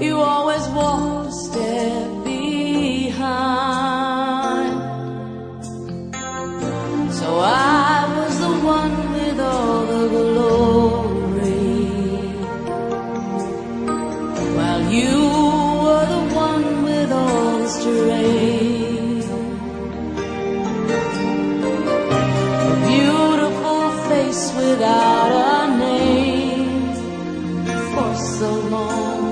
You always walk a step behind. So I was the one with all the glory, while you were the one with all the strength. A beautiful face without a name for so long,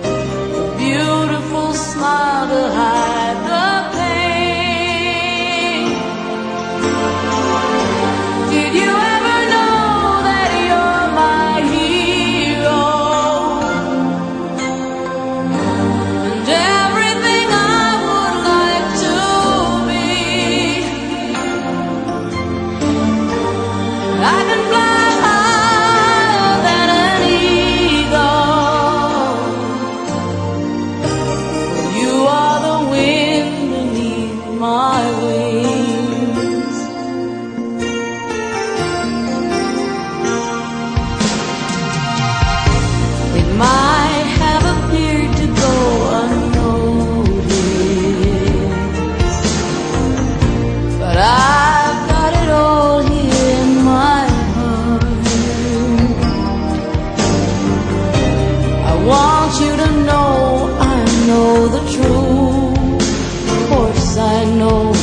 a beautiful smile to hide the pain. Did you ever know that you're my hero, and everything I would like to be? I can fly higher than an eagle. You are the wind beneath my wings. It might have appeared to go unnoticed, but I've got it all here in my heart. I want you to know I know the truth. Of course I know